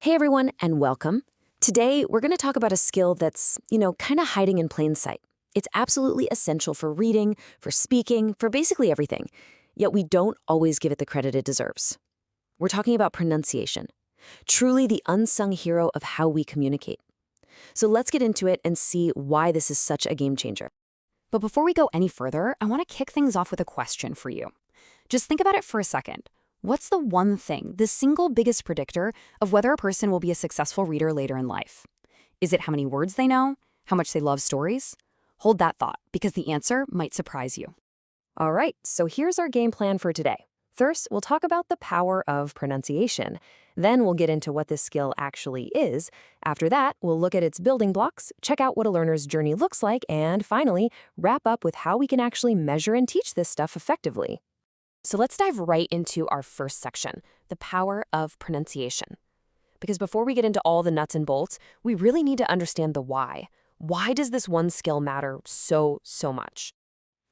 Hey everyone, and welcome. Today, we're going to talk about a skill that's, kind of hiding in plain sight. It's absolutely essential for reading, for speaking, for basically everything. Yet we don't always give it the credit it deserves. We're talking about pronunciation, truly the unsung hero of how we communicate. So let's get into it and see why this is such a game changer. But before we go any further, I want to kick things off with a question for you. Just think about it for a second. What's the one thing, the single biggest predictor of whether a person will be a successful reader later in life? Is it how many words they know? How much they love stories? Hold that thought, because the answer might surprise you. All right, so here's our game plan for today. First, we'll talk about the power of pronunciation. Then we'll get into what this skill actually is. After that, we'll look at its building blocks, check out what a learner's journey looks like, and finally, wrap up with how we can actually measure and teach this stuff effectively. So let's dive right into our first section, the power of pronunciation. Because before we get into all the nuts and bolts, we really need to understand the why. Why does this one skill matter so much?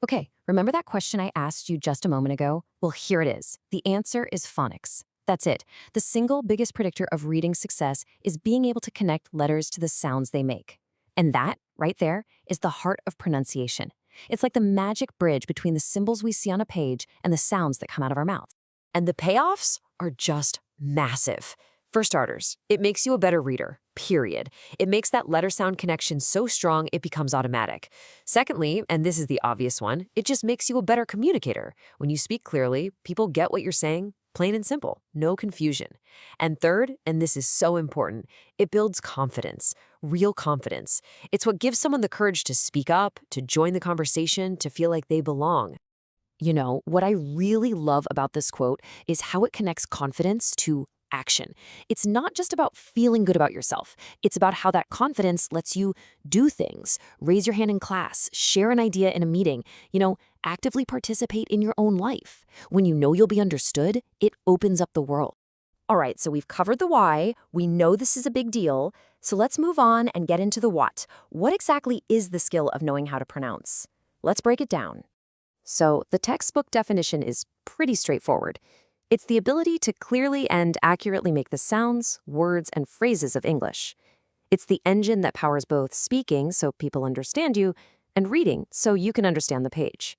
Okay, remember that question I asked you just a moment ago? Well, here it is. The answer is phonics. That's it. The single biggest predictor of reading success is being able to connect letters to the sounds they make. And that, right there, is the heart of pronunciation. It's like the magic bridge between the symbols we see on a page and the sounds that come out of our mouths. And the payoffs are just massive. For starters, it makes you a better reader, period. It makes that letter-sound connection so strong it becomes automatic. Secondly, and this is the obvious one, it just makes you a better communicator. When you speak clearly, people get what you're saying, plain and simple, no confusion. And third, and this is so important, it builds confidence, real confidence. It's what gives someone the courage to speak up, to join the conversation, to feel like they belong. You know, what I really love about this quote is how it connects confidence to action. It's not just about feeling good about yourself. It's about how that confidence lets you do things, raise your hand in class, share an idea in a meeting, actively participate in your own life. When you know you'll be understood, it opens up the world. All right, so we've covered the why. We know this is a big deal. So let's move on and get into the what. What exactly is the skill of knowing how to pronounce? Let's break it down. So the textbook definition is pretty straightforward. It's the ability to clearly and accurately make the sounds, words, and phrases of English. It's the engine that powers both speaking, so people understand you, and reading, so you can understand the page.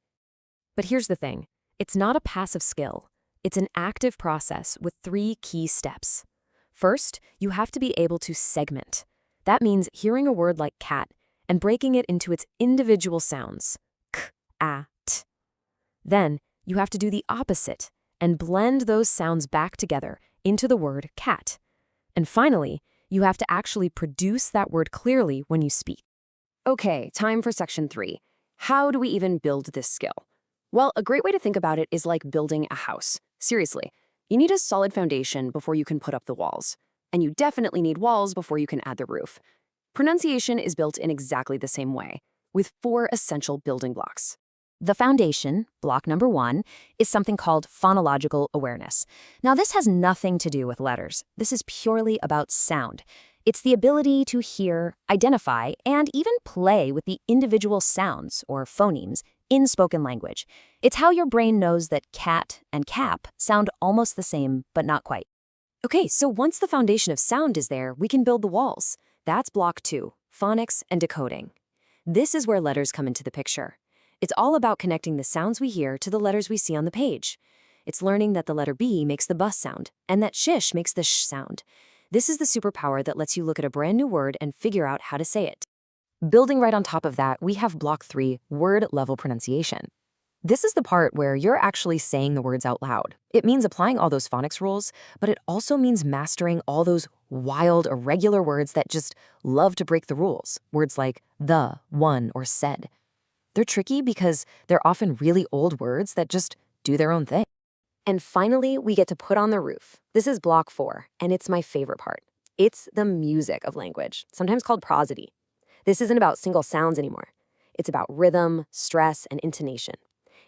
But here's the thing. It's not a passive skill. It's an active process with 3 key steps. First, you have to be able to segment. That means hearing a word like cat and breaking it into its individual sounds, k, a, t. Then, you have to do the opposite and blend those sounds back together into the word cat. And finally, you have to actually produce that word clearly when you speak. Okay, time for section 3. How do we even build this skill? Well, a great way to think about it is like building a house. Seriously, you need a solid foundation before you can put up the walls. And you definitely need walls before you can add the roof. Pronunciation is built in exactly the same way, with 4 essential building blocks. The foundation, block number 1, is something called phonological awareness. Now, this has nothing to do with letters. This is purely about sound. It's the ability to hear, identify, and even play with the individual sounds, or phonemes, in spoken language. It's how your brain knows that cat and cap sound almost the same, but not quite. Okay, so once the foundation of sound is there, we can build the walls. That's block 2, phonics and decoding. This is where letters come into the picture. It's all about connecting the sounds we hear to the letters we see on the page. It's learning that the letter B makes the bus sound, and that shish makes the sh sound. This is the superpower that lets you look at a brand new word and figure out how to say it. Building right on top of that, we have block 3, word-level pronunciation. This is the part where you're actually saying the words out loud. It means applying all those phonics rules, but it also means mastering all those wild, irregular words that just love to break the rules. Words like the, one, or said. They're tricky because they're often really old words that just do their own thing. And finally, we get to put on the roof. This is block 4, and it's my favorite part. It's the music of language, sometimes called prosody. This isn't about single sounds anymore. It's about rhythm, stress, and intonation.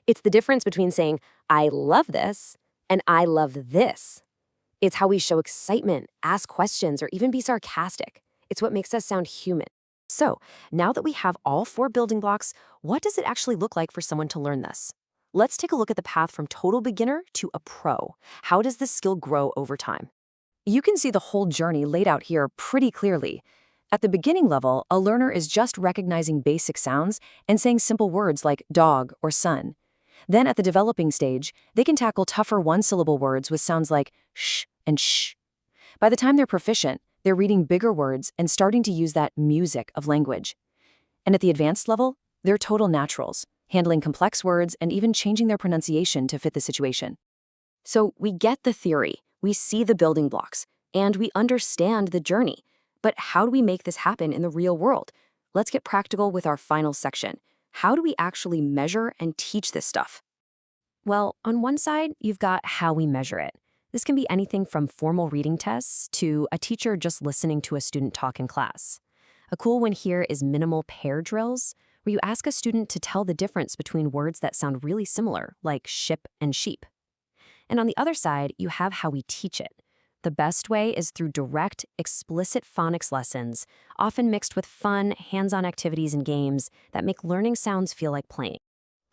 It's the difference between saying, I love this, and I love this. It's how we show excitement, ask questions, or even be sarcastic. It's what makes us sound human. So, now that we have all 4 building blocks, what does it actually look like for someone to learn this? Let's take a look at the path from total beginner to a pro. How does this skill grow over time? You can see the whole journey laid out here pretty clearly. At the beginning level, a learner is just recognizing basic sounds and saying simple words like dog or sun. Then at the developing stage, they can tackle tougher one-syllable words with sounds like sh and sh. By the time they're proficient, they're reading bigger words and starting to use that music of language. And at the advanced level, they're total naturals, handling complex words and even changing their pronunciation to fit the situation. So we get the theory, we see the building blocks, and we understand the journey. But how do we make this happen in the real world? Let's get practical with our final section. How do we actually measure and teach this stuff? Well, on one side, you've got how we measure it. This can be anything from formal reading tests to a teacher just listening to a student talk in class. A cool one here is minimal pair drills, where you ask a student to tell the difference between words that sound really similar, like ship and sheep. And on the other side, you have how we teach it. The best way is through direct, explicit phonics lessons, often mixed with fun, hands-on activities and games that make learning sounds feel like playing.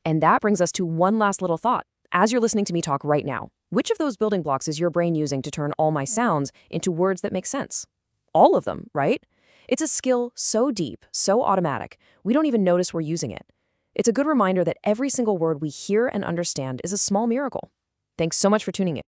And that brings us to one last little thought. As you're listening to me talk right now, which of those building blocks is your brain using to turn all my sounds into words that make sense? All of them, right? It's a skill so deep, so automatic, we don't even notice we're using it. It's a good reminder that every single word we hear and understand is a small miracle. Thanks so much for tuning in.